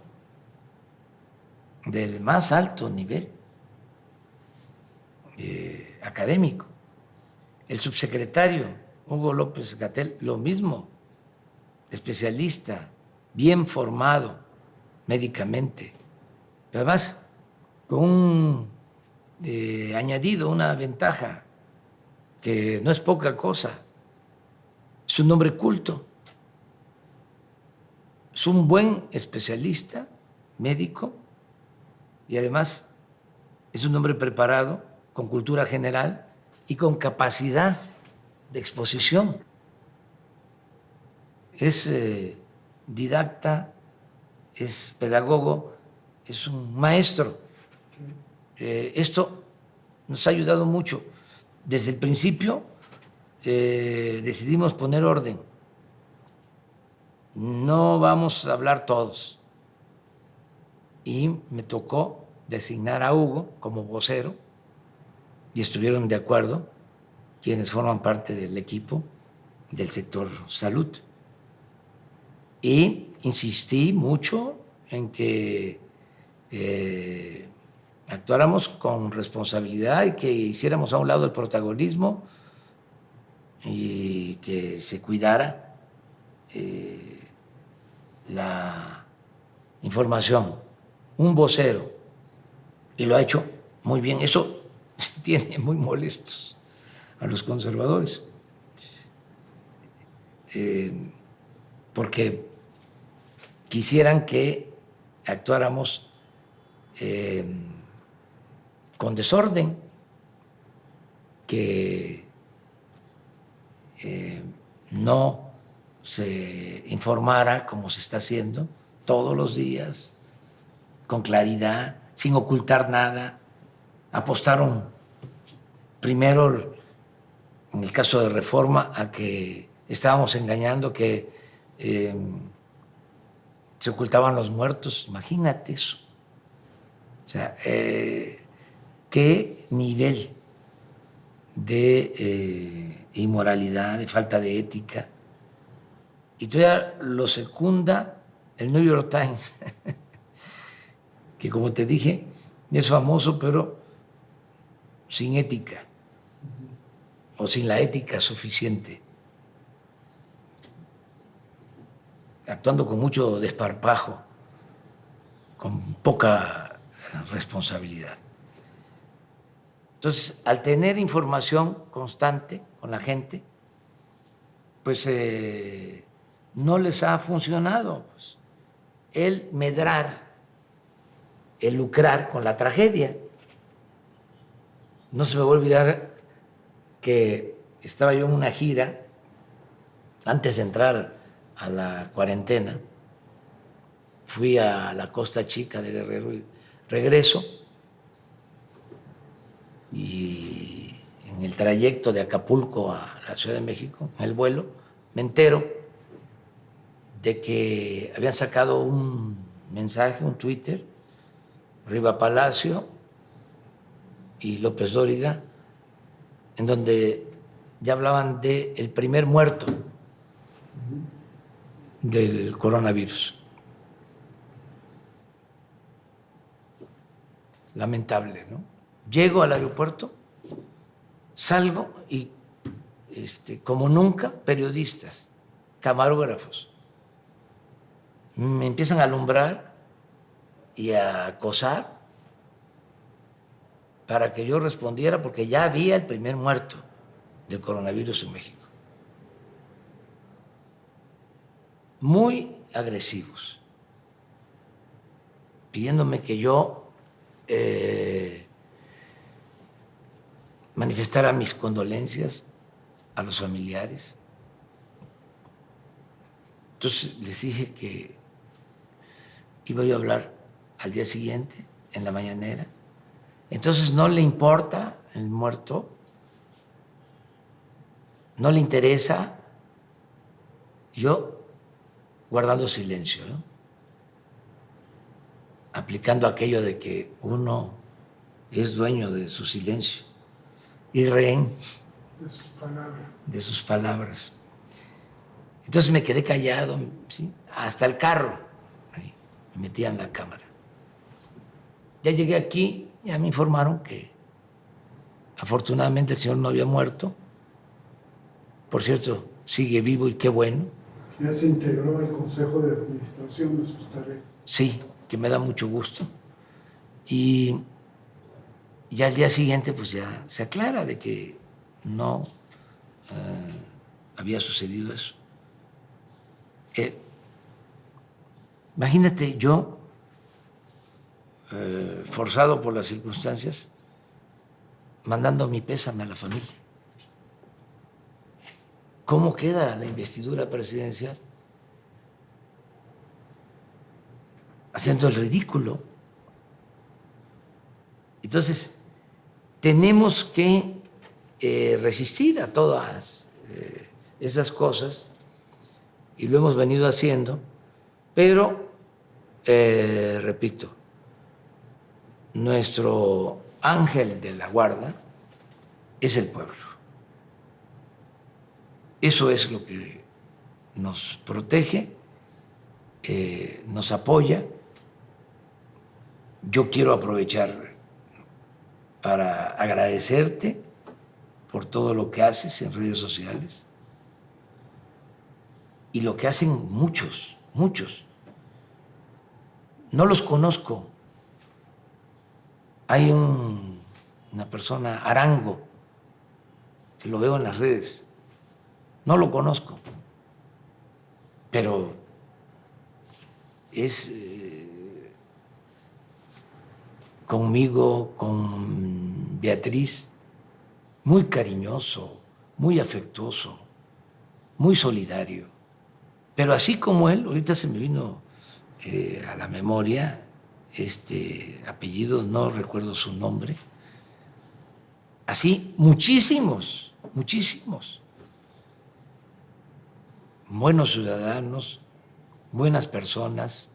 del más alto nivel académico. El subsecretario Hugo López-Gatell, lo mismo, especialista, bien formado médicamente, pero además con un añadido, una ventaja que no es poca cosa, es un hombre culto, es un buen especialista médico y además es un hombre preparado, con cultura general y con capacidad de exposición. Es didacta, es pedagogo, es un maestro. Esto nos ha ayudado mucho. Desde el principio decidimos poner orden. No vamos a hablar todos. Y me tocó designar a Hugo como vocero y estuvieron de acuerdo quienes forman parte del equipo del sector salud. Y insistí mucho en que actuáramos con responsabilidad y que hiciéramos a un lado el protagonismo y que se cuidara la información. Un vocero, y lo ha hecho muy bien. Eso tiene muy molestos a los conservadores, porque quisieran que actuáramos con desorden, que no se informara como se está haciendo todos los días, con claridad, sin ocultar nada. Apostaron primero, en el caso de Reforma, a que estábamos engañando, que se ocultaban los muertos. Imagínate eso. O sea, qué nivel de inmoralidad, de falta de ética. Y todavía lo secunda el New York Times, que como te dije, es famoso, pero sin ética, o sin la ética suficiente, actuando con mucho desparpajo, con poca responsabilidad. Entonces, al tener información constante con la gente, pues no les ha funcionado pues, el medrar, el lucrar con la tragedia. No se me va a olvidar que estaba yo en una gira antes de entrar a la cuarentena. Fui a la Costa Chica de Guerrero y regreso, y en el trayecto de Acapulco a la Ciudad de México, en el vuelo, me entero de que habían sacado un mensaje, un Twitter, Riva Palacio y López Dóriga, en donde ya hablaban del primer muerto del coronavirus. Lamentable, ¿no? Llego al aeropuerto, salgo y como nunca, periodistas, camarógrafos, me empiezan a alumbrar y a acosar para que yo respondiera porque ya había el primer muerto del coronavirus en México. Muy agresivos, pidiéndome que yo manifestara mis condolencias a los familiares. Entonces les dije que iba yo a hablar al día siguiente, en la mañanera. Entonces no le importa el muerto, no le interesa, yo guardando silencio, ¿no? Aplicando aquello de que uno es dueño de su silencio y rehén de sus palabras. Entonces me quedé callado, ¿sí? Hasta el carro, ahí, me metía en la cámara. Ya llegué aquí, ya me informaron que afortunadamente el señor no había muerto. Por cierto, sigue vivo y qué bueno.
Ya se integró al Consejo de Administración de sus tareas.
Sí, que me da mucho gusto. Y ya al día siguiente pues ya se aclara de que no había sucedido eso. Imagínate yo, forzado por las circunstancias, mandando mi pésame a la familia. ¿Cómo queda la investidura presidencial? Haciendo el ridículo. Entonces, tenemos que resistir a todas esas cosas y lo hemos venido haciendo, pero, repito, nuestro ángel de la guarda es el pueblo. Eso es lo que nos protege, nos apoya. Yo quiero aprovechar para agradecerte por todo lo que haces en redes sociales y lo que hacen muchos, muchos. No los conozco. Hay una persona, Arango, que lo veo en las redes. No lo conozco, pero es conmigo, con Beatriz, muy cariñoso, muy afectuoso, muy solidario. Pero así como él, ahorita se me vino a la memoria este apellido, no recuerdo su nombre, así muchísimos, muchísimos. Buenos ciudadanos, buenas personas,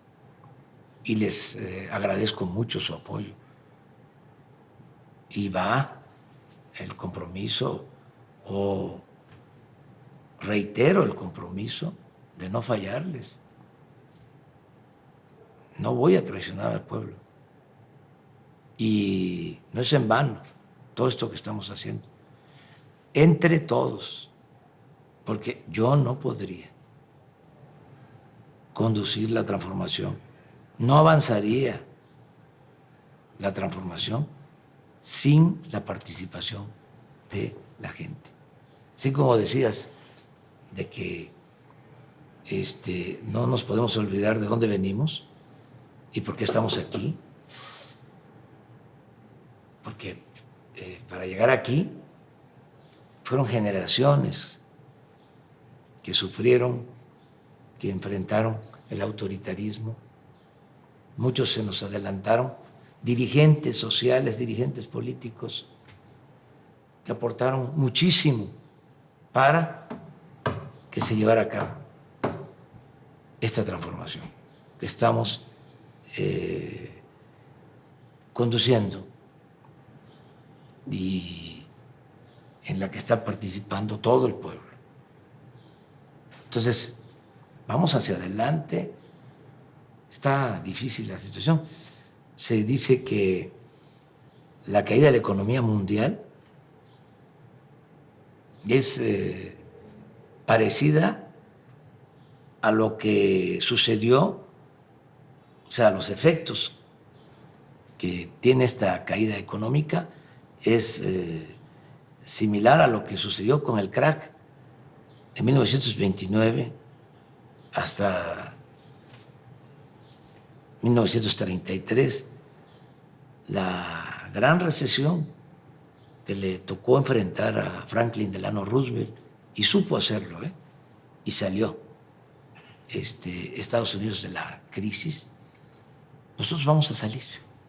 y les agradezco mucho su apoyo. Y va el compromiso, o reitero el compromiso de no fallarles. No voy a traicionar al pueblo. Y no es en vano todo esto que estamos haciendo. Entre todos. Porque yo no podría conducir la transformación, no avanzaría la transformación sin la participación de la gente. Así como decías, de que no nos podemos olvidar de dónde venimos y por qué estamos aquí, porque para llegar aquí fueron generaciones que sufrieron, que enfrentaron el autoritarismo. Muchos se nos adelantaron, dirigentes sociales, dirigentes políticos, que aportaron muchísimo para que se llevara a cabo esta transformación que estamos conduciendo y en la que está participando todo el pueblo. Entonces, vamos hacia adelante. Está difícil la situación. Se dice que la caída de la economía mundial es parecida a lo que sucedió, o sea, los efectos que tiene esta caída económica es similar a lo que sucedió con el crack en 1929 hasta 1933, la gran recesión que le tocó enfrentar a Franklin Delano Roosevelt, y supo hacerlo, y salió Estados Unidos de la crisis. Nosotros vamos a salir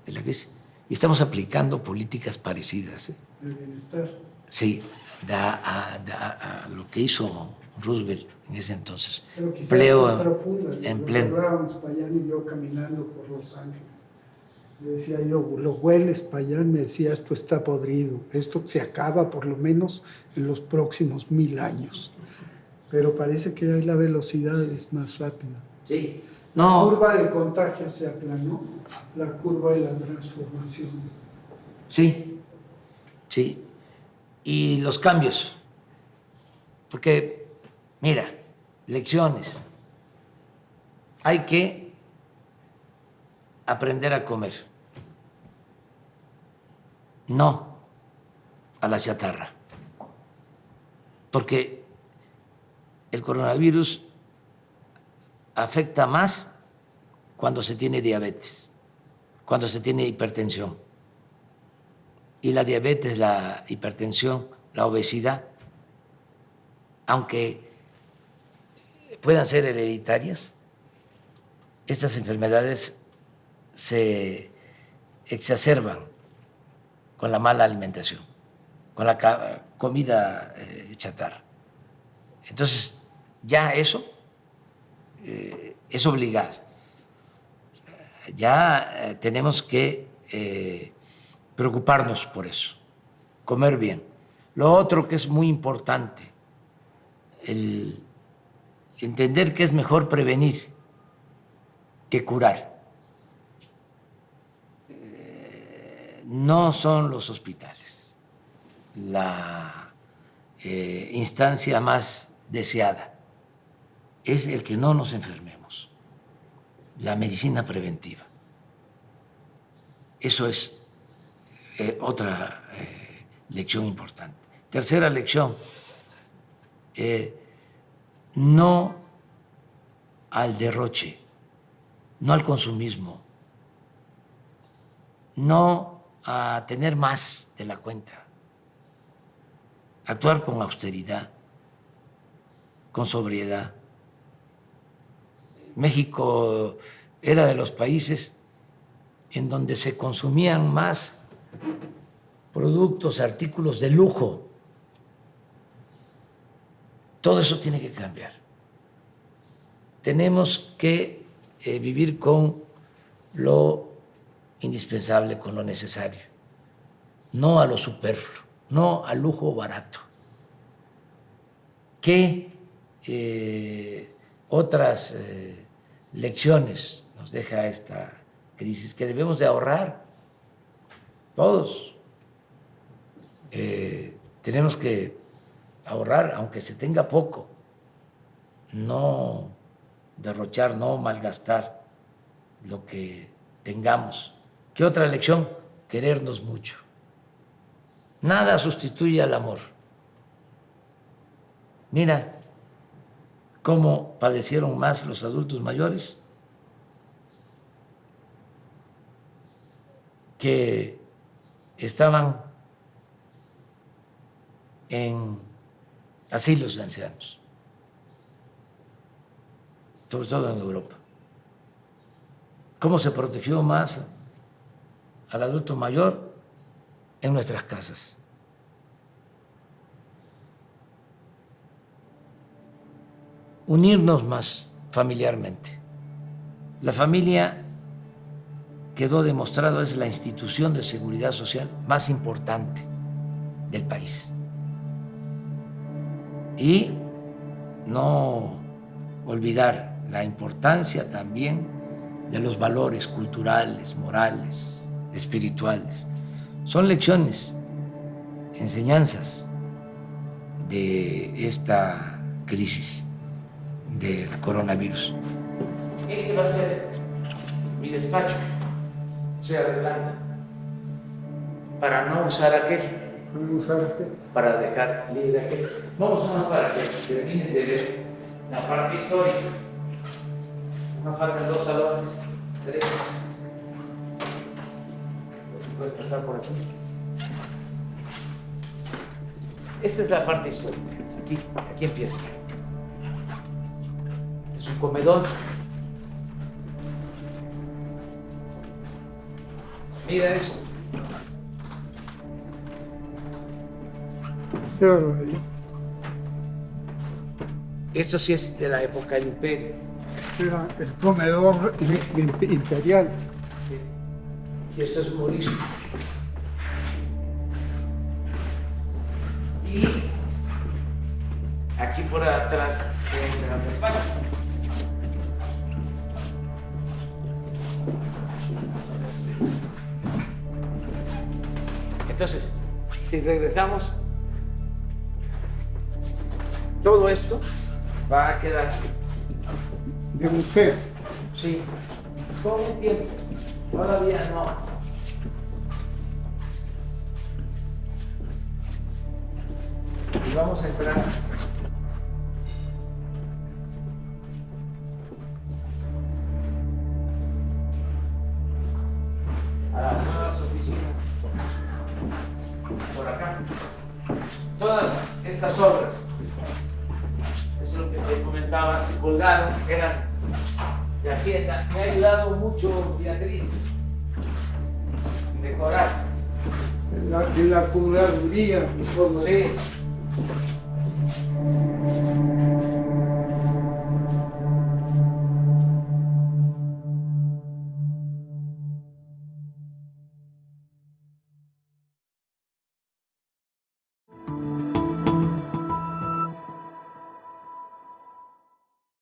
de la crisis y estamos aplicando políticas parecidas.
El bienestar.
Sí, a lo que hizo Roosevelt en ese entonces.
Pero quizás
Empleo
más profunda.
en pleno.
Hablábamos Payán y yo caminando por Los Ángeles. Le decía yo, lo hueles, Payán, me decía, esto está podrido, esto se acaba por lo menos en los próximos 1000 años. Pero parece que ahí la velocidad es más rápida.
Sí.
La
No.
curva del contagio se aplanó, la curva de la transformación.
Sí, sí. Y los cambios. Porque, mira, lecciones. Hay que aprender a comer. No a la chatarra. Porque el coronavirus afecta más cuando se tiene diabetes, cuando se tiene hipertensión. Y la diabetes, la hipertensión, la obesidad, aunque puedan ser hereditarias, estas enfermedades se exacerban con la mala alimentación, con la comida chatarra. Entonces, ya eso es obligado. Ya tenemos que preocuparnos por eso, comer bien. Lo otro que es muy importante, el entender que es mejor prevenir que curar. No son los hospitales la instancia más deseada, es el que no nos enfermemos, la medicina preventiva. Eso es otra lección importante. Tercera lección, no al derroche, no al consumismo, no a tener más de la cuenta, actuar con austeridad, con sobriedad. México era de los países en donde se consumían más productos, artículos de lujo. Todo eso tiene que cambiar. Tenemos que vivir con lo indispensable, con lo necesario, no a lo superfluo, no al lujo barato. ¿Qué otras lecciones nos deja esta crisis? Que debemos de ahorrar todos. Tenemos que ahorrar, aunque se tenga poco, no derrochar, no malgastar lo que tengamos. ¿Qué otra lección? Querernos mucho. Nada sustituye al amor. Mira cómo padecieron más los adultos mayores, que estaban en asilos de ancianos, sobre todo en Europa. ¿Cómo se protegió más al adulto mayor? En nuestras casas. Unirnos más familiarmente. La familia, quedó demostrado, es la institución de seguridad social más importante del país. Y no olvidar la importancia también de los valores culturales, morales, espirituales. Son lecciones, enseñanzas de esta crisis del coronavirus. Este va a ser mi despacho. Estoy arreglando para no usar aquel,
Vamos a ver qué.
para dejar libre aquel. Vamos más para que termines de ver la parte histórica. Nos faltan 2 salones, 3. Si puedes pasar por aquí. Esta es la parte histórica. Aquí empieza. Este es un comedor. Mira esto.
Qué barbaridad.
Esto sí es de la época del Imperio.
Era el comedor imperial.
Y esto es morisco. Y aquí por atrás entra el despacho. Entonces, si regresamos, todo esto va a quedar
De museo.
sí, con el tiempo. Todavía no. Y vamos a entrar a las nuevas oficinas por acá. Todas estas obras, eso es lo que te comentaba, se colgaron, eran de Hacienda. Me ha ayudado mucho Beatriz en decorar.
De la curaduría y todo eso.
Sí.